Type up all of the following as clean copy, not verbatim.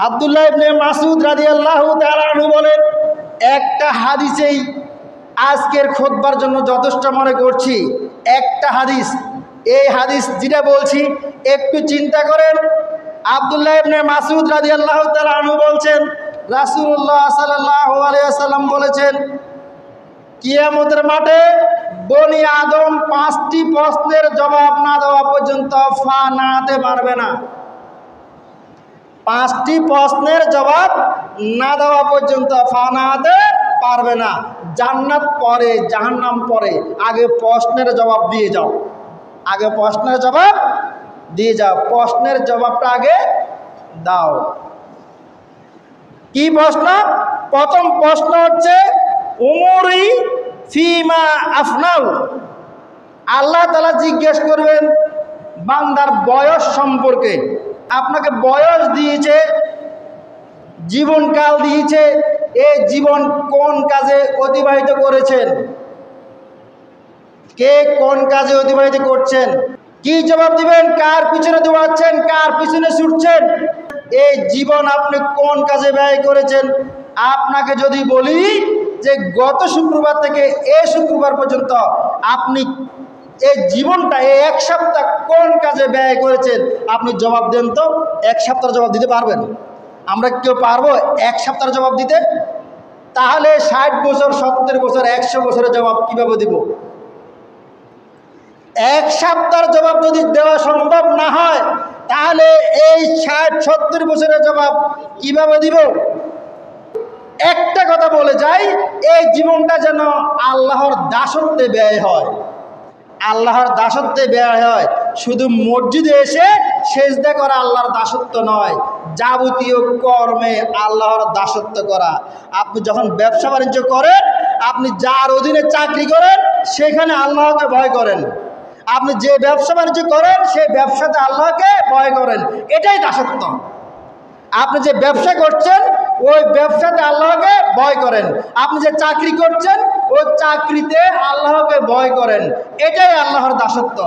আব্দুল্লাহ ইবনে মাসউদ রাদিয়াল্লাহু তাআলা আনহু বলেন, একটা হাদিসেই আজকের খুতবার জন্য যথেষ্ট মনে করছি। একটা হাদিস, এই হাদিস যেটা বলছি একটু চিন্তা করেন। আব্দুল্লাহ ইবনে মাসউদ রাদিয়াল্লাহু তাআলা আনহু বলছেন, রাসূলুল্লাহ সাল্লাল্লাহু আলাইহি ওয়াসাল্লাম বলেছেন, কিয়ামতের মাঠে বনি আদম 5টি প্রশ্নের জবাব না দেওয়া পর্যন্ত ফা নাতে পারবে না। 5টি প্রশ্নের জবাব না দেওয়া পর্যন্ত ফা নাতে পারবে না। জান্নাত পরে, জাহান্নাম পরে, আগে প্রশ্নের জবাব দিয়ে যাও। আগে প্রশ্নের জবাব দিয়ে যাও। প্রশ্নের জবাবটা আগে দাও। কি প্রশ্ন? প্রথম প্রশ্ন হচ্ছে উমরি ফিমা আফনাউ। আল্লাহ তাআলা জিজ্ঞেস করবেন বান্দার বয়স সম্পর্কে। আপনাকে বয়স দিয়েছে, জীবনকাল দিয়েছে, এই জীবন কোন কাজে অতিবাহিত করেছেন, কে কোন কাজে অতিবাহিত করছেন? কি জবাব দিবেন? কার পিছনে দৌড়াচ্ছেন, কার পিছনে ছুটছেন? এই জীবন আপনি কোন কাজে ব্যয় করেছেন? আপনাকে যদি বলি যে গত শুক্রবার থেকে এই শুক্রবার পর্যন্ত আপনি এই জীবনটা, এই এক সপ্তাহ কোন কাজে ব্যয় করেছেন, আপনি জবাব দেন তো। এক সপ্তাহের জবাব দিতে পারবেন? আমরা কেউ পারবো এক সপ্তাহের জবাব দিতে? তাহলে 60 বছর, 70 বছর, 100 বছরের জবাব কিভাবে দিব? এক সপ্তাহের জবাব যদি দেওয়া সম্ভব না হয়, তাহলে এই 60-70 বছরের জবাব কিভাবে দিব? একটা কথা বলে যাই, এই জীবনটা যেন আল্লাহর দাসত্বে ব্যয় হয়। আল্লাহর দাসত্বে ব্যয় হয়। শুধু মসজিদে এসে সেজদা করা আল্লাহর দাসত্ব নয়, যাবতীয় কর্মে আল্লাহর দাসত্ব করা। আপনি যখন ব্যবসা বাণিজ্য করেন, আপনি যার অধীনে চাকরি করেন সেখানে আল্লাহকে ভয় করেন। আপনি যে ব্যবসা বাণিজ্য করেন সেই ব্যবসাতে আল্লাহকে ভয় করেন, এটাই দাসত্ব। আপনি যে ব্যবসা করছেন ওই ব্যবসাতে আল্লাহকে ভয় করেন। আপনি যে চাকরি করছেন ওই চাকরিতে আল্লাহকে ভয় করেন, এটাই আল্লাহর দাসত্ব।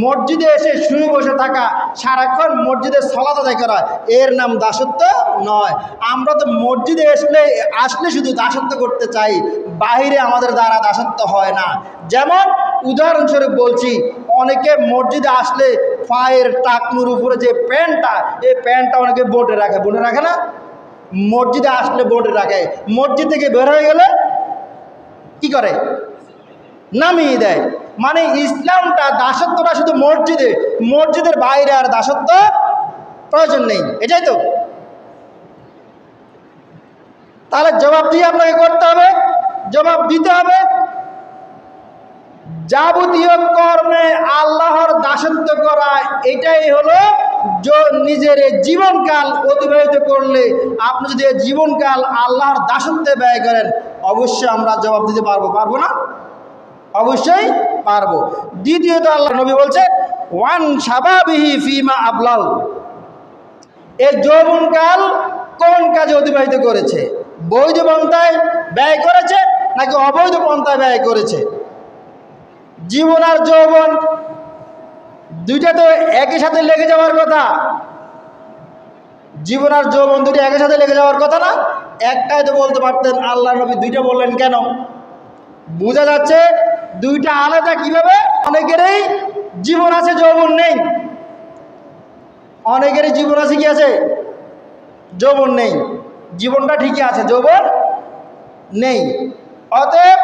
মসজিদে এসে শুয়ে বসে থাকা, সারাক্ষণ মসজিদে সালাত আদায় করা, এর নাম দাসত্ব নয়। আমরা তো মসজিদে আসলে শুধু দাসত্ব করতে চাই, বাহিরে আমাদের দ্বারা দাসত্ব হয় না। যেমন উদাহরণস্বরূপ বলছি, অনেকে মসজিদে আসলে পায়ের টাকনুর উপরে যে প্যান্টটা, এই প্যান্টটা অনেকে বোটে রাখে। বোটে রাখে না? মসজিদে আসলে বোটে রাখে, মসজিদ থেকে বের হয়ে গেলে কি করে? নামিয়ে দেয়। মানে ইসলামটা, দাসত্বটা শুধু মসজিদে, মসজিদের বাইরে আর দাসত্ব প্রয়োজন নেই। এটাই তো। তাহলে জবাব দিয়ে আপনাকে করতে হবে, জবাব দিতে হবে। যাবতীয় কর্মে আল্লাহর দাসত্ব করা, এটাই হলো নিজের জীবনকাল অতিবাহিত করলে। আপনি যদি জীবনকাল আল্লাহর দাসত্বে ব্যয় করেন, অবশ্যই আমরা জবাব দিতে পারবো। পারবো না? অবশ্যই পারবো। দ্বিতীয়ত আল্লাহ নবী বলছে ওয়ান শাবাবিহি ফিমা আবলাউ। এই যৌবনকাল কোন কাজে অতিবাহিত করেছে? বৈধ পন্থায় ব্যয় করেছে নাকি অবৈধ পন্থায় ব্যয় করেছে? জীবন আর যৌবন দুইটা তো একই সাথে লেগে যাওয়ার কথা। জীবন আর যৌবন দুইটা একই সাথে লেগে যাওয়ার কথা না? একটাই তো বলতে পারতেন। আল্লাহ নবী দুইটা বললেন কেন? বোঝা যাচ্ছে দুইটা আলাদা। কিভাবে? অনেকেরই জীবন আছে, যৌবন নেই। অনেকেরই জীবন আছে, কি আছে? যৌবন নেই। জীবনটা ঠিকই আছে, যৌবন নেই। অতএব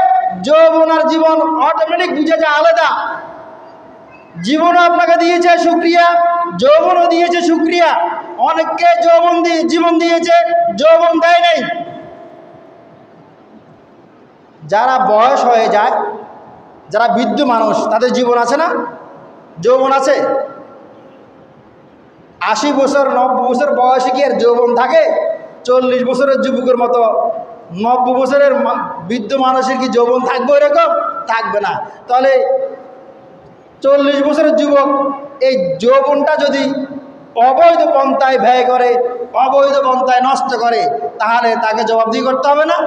যৌবন আর জীবন অটোমেটিক বুঝে যায় আলাদা। জীবনও আপনাকে দিয়েছে শুকরিয়া, যৌবনও দিয়েছে শুকরিয়া। অনেককে যৌবন জীবন দিয়েছে, যৌবন দেয় নাই। যারা বয়স হয়ে যায়, যারা বৃদ্ধ মানুষ, তাদের জীবন আছে না? যৌবন আছে। 80 বছর 90 বছর বয়সে কি আর যৌবন থাকে? 40 বছরের যুবকের মতো 90 বছরের বৃদ্ধ মানুষের কি যৌবন থাকবে? এরকম থাকবে না। তাহলে 40 বছরের যুবক এই যৌবনটা যদি অবৈধ পন্থায় ব্যয় করে, অবৈধ পন্থায় নষ্ট করে, তাহলে তাকে জবাবদিহি করতে হবে না?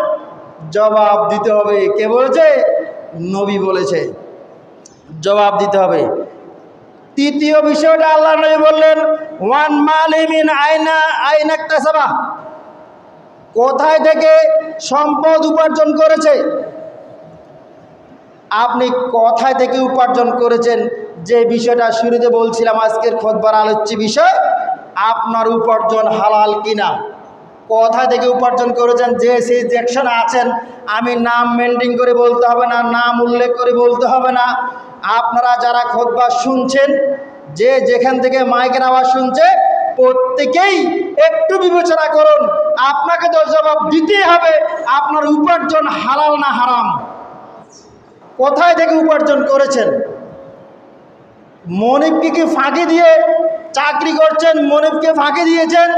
জবাব দিতে হবে। কে বলেছে? নবী বলেছে জবাব দিতে হবে। তৃতীয় বিষয়টা আল্লাহ নবী বললেন, ওয়ান মালিমিন আইনা আইনাকতাসাবা, কোথায় থেকে সম্পদ উপার্জন করেছে। আপনি কোথায় থেকে উপার্জন করেছেন, যে বিষয়টা শুরুতে বলছিলাম, আজকের খুতবার আলোচ্য বিষয়, আপনার উপার্জন হালাল কিনা, কোথায় থেকে উপার্জন করেছেন। যে সেই সেকশনে আছেন, আমি নাম মেনটেন করে বলতে হবে না, নাম উল্লেখ করে বলতে হবে না। আপনারা যারা খুতবা শুনছেন, যে যেখান থেকে মাইকের আওয়াজ শুনছে, প্রত্যেকেই একটু বিবেচনা করুন। আপনাকে তো জবাব দিতেই হবে, আপনার উপার্জন হালাল না হারাম, কোথায় থেকে উপার্জন করেছেন। মনিবকে কি ফাঁকি দিয়ে চাকরি করছেন, মনিবকে ফাঁকি দিয়েছেন,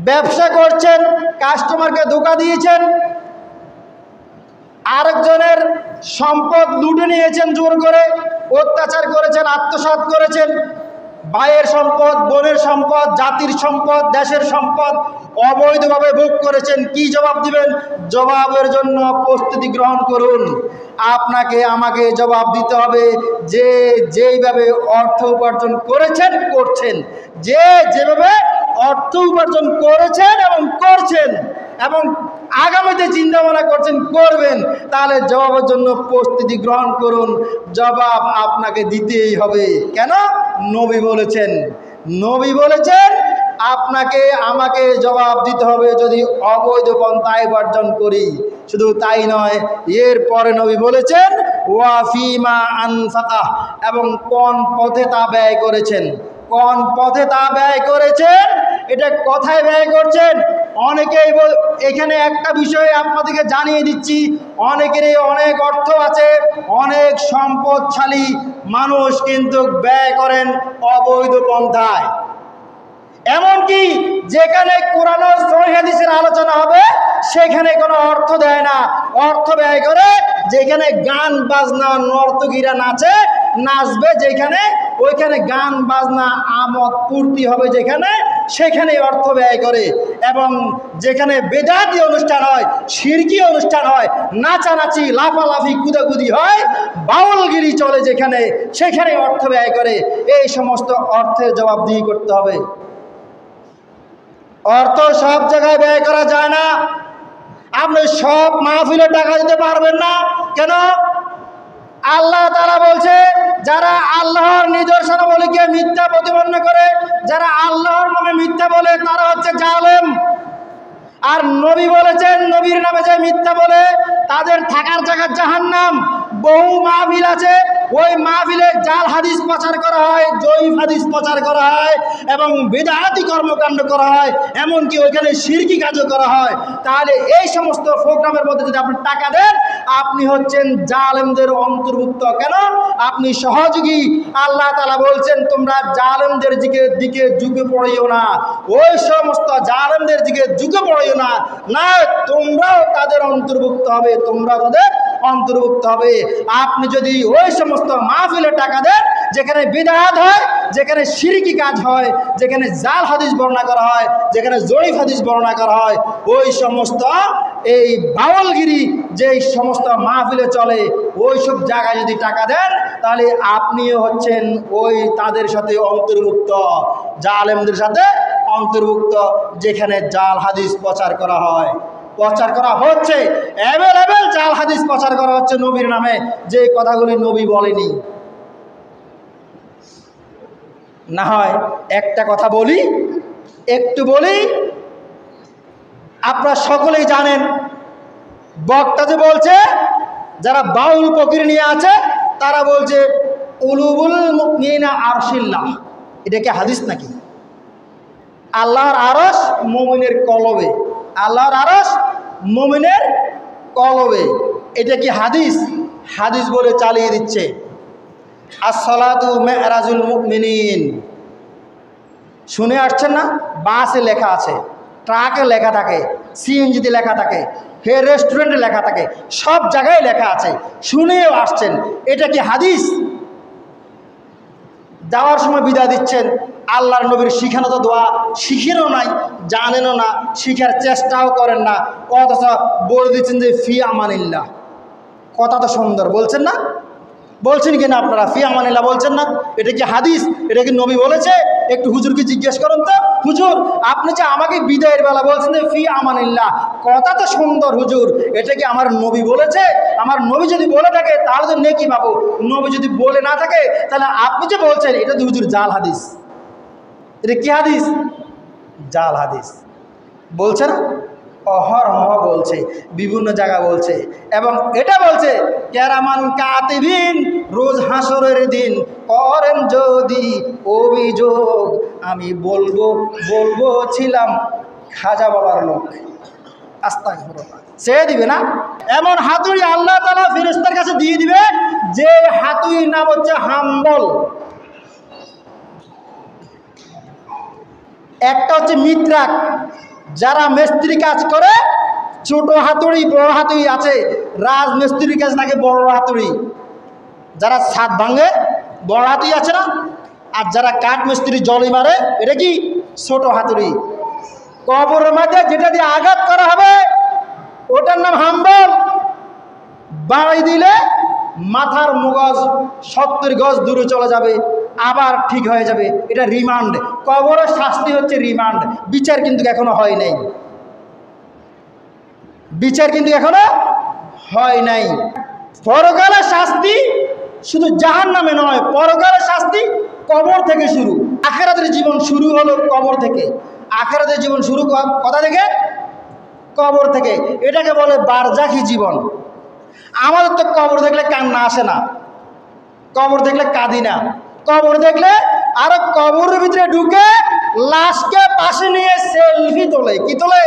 ব্যবসা করছেন, কাস্টমারকে ধোঁকা দিয়েছেন, আরেকজনের সম্পদ লুটে নিয়েছেন, জোর করে অত্যাচার করেছেন, আত্মসাৎ করেছেন, ভাইয়ের সম্পদ, বোনের সম্পদ, জাতির সম্পদ, দেশের সম্পদ অবৈধভাবে ভোগ করেছেন। কি জবাব দিবেন? জবাবের জন্য প্রস্তুতি গ্রহণ করুন। আপনাকে আমাকে জবাব দিতে হবে, যে যেইভাবে অর্থ উপার্জন করেছেন, করছেন, যে যেভাবে অর্থ উপার্জন করেছেন এবং করছেন এবং আগামীতে চিন্তা ভাবনা করছেন, করবেন, তাহলে জবাবের জন্য প্রস্তুতি গ্রহণ করুন। জবাব আপনাকে দিতেই হবে। কেন? নবী বলেছেন, নবী বলেছেন আপনাকে আমাকে জবাব দিতে হবে যদি অবৈধ পন্থায় উপার্জন করি। শুধু তাই নয়, এরপরে নবী বলেছেন ওয়াফিমা আনফাকা, এবং কোন পথে তা ব্যয় করেছেন, কোন পথে তা ব্যয় করেছেন, এটা কোথায় ব্যয় করছেন। অনেকেই এখানে একটা বিষয় আপনাদেরকে জানিয়ে দিচ্ছি, অনেকেরই অনেক অর্থ আছে, অনেক সম্পদশালী মানুষ কিন্তু ব্যয় করেন অবৈধ পন্থায়। এমনকি যেখানে কোরআন ও সহিহ হাদিসের আলোচনা হবে, সেখানে কোনো অর্থ দেয় না, অর্থ ব্যয় করে যেখানে গান বাজনা, নর্তকীরা নাচবে যেখানে, ওইখানে গান বাজনা আমোদ ফুর্তি হবে যেখানে, সেখানে অর্থ ব্যয় করে। এবং যেখানে বেদাতি অনুষ্ঠান হয়, শিরকি অনুষ্ঠান হয়, নাচানাচি, লাফালাফি, কুদাকুদি হয়, বাউলগিরি চলে যেখানে, সেখানে অর্থ ব্যয় করে। এই সমস্ত অর্থের জবাবদিহি করতে হবে। অর্থ সব জায়গায় ব্যয় করা যায় না। আপনি সব মাহফিলে টাকা দিতে পারবেন না। কেন? আল্লাহ তাআলা বলছে, যারা আল্লাহর নিদর্শনাবলীকে মিথ্যা প্রতিপন্ন করে, যারা আল্লাহর নামে মিথ্যা বলে, তারা হচ্ছে জালেম। আর নবী বলেছেন, নবীর নামে যে মিথ্যা বলে, তাদের থাকার জায়গা জাহান্নাম। বহু মাহফিল আছে, ওই মাহফিলে জাল হাদিস প্রচার করা হয়, জয়ীফ হাদিস প্রচার করা হয় এবং বিদআতি কর্মকাণ্ড করা হয়, এমনকি ওইখানে শিরকি কাজও করা হয়। তাহলে এই সমস্ত প্রোগ্রামের মধ্যে যদি আপনি টাকা দেন, আপনি হচ্ছেন জালেমদের অন্তর্ভুক্ত। কেন? আপনি সহযোগী। আল্লাহ তাআলা বলছেন, তোমরা জালেমদের দিকে ঝুঁকে পড়িও না, ওই সমস্ত জালেমদের দিকে ঝুঁকে পড়িও না, না তোমরাও তাদের অন্তর্ভুক্ত হবে, তোমরা তাদের অন্তর্ভুক্ত হবে। আপনি যদি ওই সমস্ত মাহফিলে টাকা দেন যেখানে বিদআত হয়, যেখানে শিরকি কাজ হয়, যেখানে জাল হাদিস বর্ণনা করা হয়, যেখানে জয়ীফ হাদিস বর্ণনা করা হয়, ওই সমস্ত এই বাউলগিরি যেই সমস্ত মাহফিলে চলে, ওই সব জায়গায় যদি টাকা দেন, তাহলে আপনিও হচ্ছেন ওই তাদের সাথে অন্তর্ভুক্ত, জালেমদের সাথে অন্তর্ভুক্ত, যেখানে জাল হাদিস প্রচার করা হয়, প্রচার করা হচ্ছে, অ্যাভেলেবেল জাল হাদিস প্রচার করা হচ্ছে নবীর নামে, যে কথাগুলি নবী বলেনি। না হয় একটা কথা বলি, একটু বলি, আপনারা সকলেই জানেন, বক্তা যে বলছে, যারা বাউল ফকির নিয়ে আছে, তারা বলছে উলুবুল মুমিনিনা আরশিল্লাহ। এটা কি হাদিস নাকি? আল্লাহর আরশ মুমিনের কলবে, আল্লাহর আরশ মুমিনের কলবে, এটা কি হাদিস? হাদিস বলে চালিয়ে দিচ্ছে। as-salatu mi'rajul মুমিনিন। শুনে আসছেন না? বাসে লেখা আছে, ট্রাকে লেখা থাকে, সিএনজিতে লেখা থাকে, রেস্টুরেন্টে লেখা থাকে, সব জায়গায় লেখা আছে, শুনেও আসছেন। এটা কি হাদিস? যাওয়ার সময় বিদায় দিচ্ছেন, আল্লাহর নবীর শিখানো তো দোয়া শিখেনও নাই, জানেনও না, শিখার চেষ্টাও করেন না, অথচ বলে দিচ্ছেন যে ফি আমানিল্লাহ। কথা তো সুন্দর বলছেন না? বলছেন কিনা আপনারা? ফি আমানিল্লাহ বলছেন না? এটা কি হাদিস? এটা কি নবী বলেছে? একটু হুজুরকে জিজ্ঞেস করুন তো। হুজুর, আপনি যে আমাকে বিদায়ের বেলা বলছেন ফি আমানিল্লাহ, কথা তো সুন্দর হুজুর, এটা কি আমার নবী বলেছে? আমার নবী যদি বলে থাকে তাহলে তো নেকি পাবো, নবী যদি বলে না থাকে তাহলে আপনি যে বলছেন এটা তো হুজুর জাল হাদিস। এটা কি হাদিস? জাল হাদিস বলছে না? অহরহ বলছে, বিভিন্ন জায়গা বলছে, এবং এটা বলছে কেরামান কাতিবিন, রোজ হাসরের দিন করেন যদি অভিযোগ, আমি বলবো বলবো ছিলাম খাজা বাবার লোক। আস্তাগফিরুল্লাহ। সে দিবে না এমন হাতুড়ি আল্লাহ তাআলা ফেরেশতার কাছে দিয়ে দিবে, যে হাতুড়ির নাম হচ্ছে হাম্বল। একটা হচ্ছে মিত্রাক, যারা মিস্ত্রি কাজ করে, ছোট হাতুড়ি বড় হাতুড়ি আছে, রাজমিস্ত্রির কাছে থাকে বড় হাতুড়ি, যারা ছাদ ভাঙে বড় হাতুড়ি আছে না, আর যারা কাঠ মিস্ত্রি জলি মারে এটা কি ছোট হাতুড়ি। কবরের মধ্যে যেটা দিয়ে আঘাত করা হবে ওটার নাম হাম্বল। বাড়ি দিলে মাথার মগজ 70 গজ দূরে চলে যাবে, আবার ঠিক হয়ে যাবে। এটা রিমান্ড। কবরের শাস্তি হচ্ছে রিমান্ড, বিচার কিন্তু এখনো হয় নাই। বিচার কিন্তু এখনো হয় নাই। পরকালের শাস্তি শুধু জাহান্নামে নয়, পরকালের শাস্তি কবর থেকে শুরু। আখিরাতের জীবন শুরু হলো কবর থেকে। আখিরাতের জীবন শুরু কথা থেকে? কবর থেকে। এটাকে বলে বারজাখি জীবন। আমাদের তো কবর দেখলে কান্না আসে না, কবর দেখলে কাঁদি না। কবর দেখলে আরো কবরের ভিতরে ঢুকে লাশকে পাশে নিয়ে সেলফি তোলে। কি তোলে?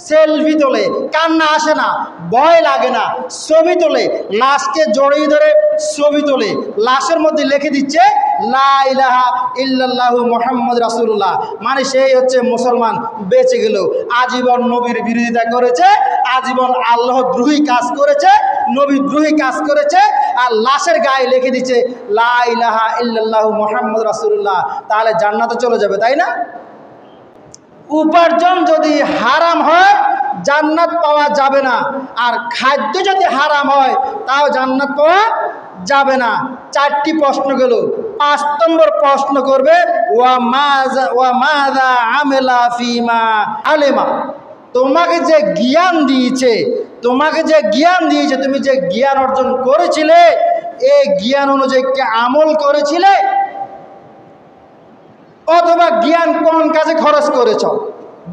সেলফি তোলে। কান্না আসে না, ভয় লাগে না, ছবি তোলে। লাশকে জড়িয়ে ধরে ছবি তোলে। লাশের মধ্যে লিখে দিচ্ছে লা ইলাহা ইল্লাল্লাহু মুহাম্মদ রাসূলুল্লাহ, মানে সেই হচ্ছে মুসলমান, বেঁচে গেল। আজীবন নবীর বিরোধিতা করেছে, আজীবন আল্লাহ দ্রোহী কাজ করেছে, নবী দ্রোহী কাজ করেছে, আর লাশের গায়ে লিখে দিচ্ছে লা ইলাহা ইল্লাল্লাহু মুহাম্মদ রাসূলুল্লাহ। তাহলে জান্নাতে চলে যাবে, তাই না? উপার্জন যদি হারাম হয় জান্নাত পাওয়া যাবে না, আর খাদ্য যদি হারাম হয় তাও জান্নাত পাওয়া যাবে না। 4টি প্রশ্ন গেল। 5 নম্বর প্রশ্ন করবে ওয়া মাযা আমিলা ফিমা আলিমা। তোমাকে যে জ্ঞান দিয়েছে, তোমাকে যে জ্ঞান দিয়েছে, তুমি যে জ্ঞান অর্জন করেছিলে, এই জ্ঞান অনুযায়ী কি আমল করেছিলে? অথবা জ্ঞান কোন কাজে খরচ করেছ?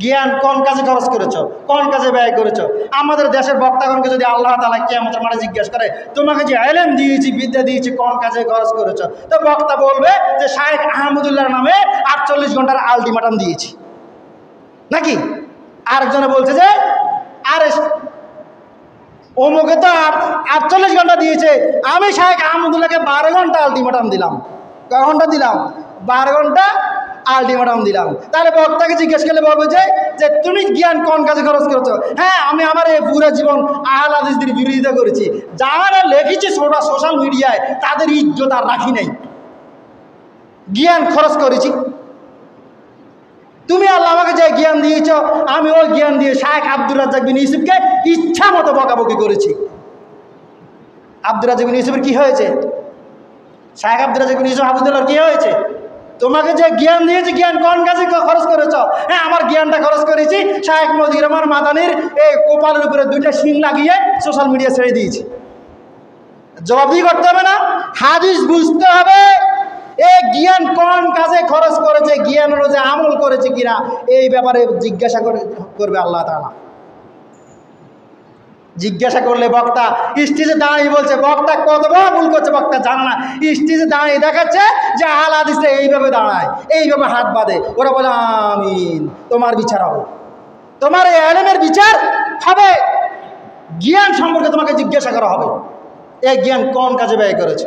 জ্ঞান কোন কাজে খরচ করেছ, কোন কাজে ব্যয় করেছ? আমাদের দেশের বক্তাগণকে যদি আল্লাহ তাআলা কিয়ামতের মাঠে জিজ্ঞাসা করে তোমাকে যে ইলম দিয়েছি, বিদ্যা দিয়েছি, কোন কাজে খরচ করেছ, তো বক্তা বলবে যে শায়েখ আহমদুল্লাহর নামে 48 ঘন্টার আলটিমেটাম দিয়েছি। নাকি আরেকজনে বলছে যে আরে অমুকে তো 48 ঘন্টা দিয়েছে, আমি শায়েখ আহমদুল্লাহকে 12 ঘন্টা আলটিমেটাম দিলাম। কয় ঘন্টা দিলাম? 12 ঘন্টা আলটিমেটাম দিলাম। তাহলে বক্তাকে জিজ্ঞেস করলে বলবে যে তুমি জ্ঞান কোন কাজে খরচ করেছো? হ্যাঁ, আমি আমার এই পুরো জীবন আহলে হাদিসদের বিরোধিতা করেছি। যারা লিখেছে সোশ্যাল মিডিয়ায় তাদের ইজ্জত আর রাখি নাই, জ্ঞান খরচ করেছি। তুমি আল্লাহ আমাকে যে জ্ঞান দিয়েছ, আমি ওই জ্ঞান দিয়ে শায়েখ আব্দুর রাজ্জাক বিন ইউসুফকে ইচ্ছা মতো বকাবকি করেছি। আব্দুর রাজ্জাক বিন ইউসুফের কি হয়েছে? শায়েখ আব্দুর রাজ্জাক বিন ইউসুফ হাফিজুল্লাহর কি হয়েছে? তোমাকে যে জ্ঞান দিয়েছে, জ্ঞান কোন কাজে খরচ করেছ? হ্যাঁ, আমার জ্ঞানটা খরচ করেছি শায়েখ মতিউর রহমান মাদানির এই কপালের উপরে 2টা শিং লাগিয়ে সোশ্যাল মিডিয়া ছেড়ে দিয়েছি। জবাবদিহি করতে হবে না? হাদিস বুঝতে হবে। এই জ্ঞান কোন কাজে খরচ করেছে, জ্ঞান অনুযায়ী আমল করেছে কিনা, এই ব্যাপারে জিজ্ঞাসা করবে আল্লাহ তাআলা। জিজ্ঞাসা করলে বক্তা স্টেজে দাঁড়িয়ে বলছে, বক্তা কত বড় ভুল করছে, বক্তা জানে না। স্টেজে দাঁড়িয়ে দেখাচ্ছে যে আহলে হাদিসরা এইভাবে দাঁড়ায়, এইভাবে হাত বাঁধে। ওরা বলে আমিন, তোমার বিচার হবে, তোমার এই ইলমের বিচার হবে। জ্ঞান সম্পর্কে তোমাকে জিজ্ঞাসা করা হবে, এই জ্ঞান কোন কাজে ব্যয় করেছে।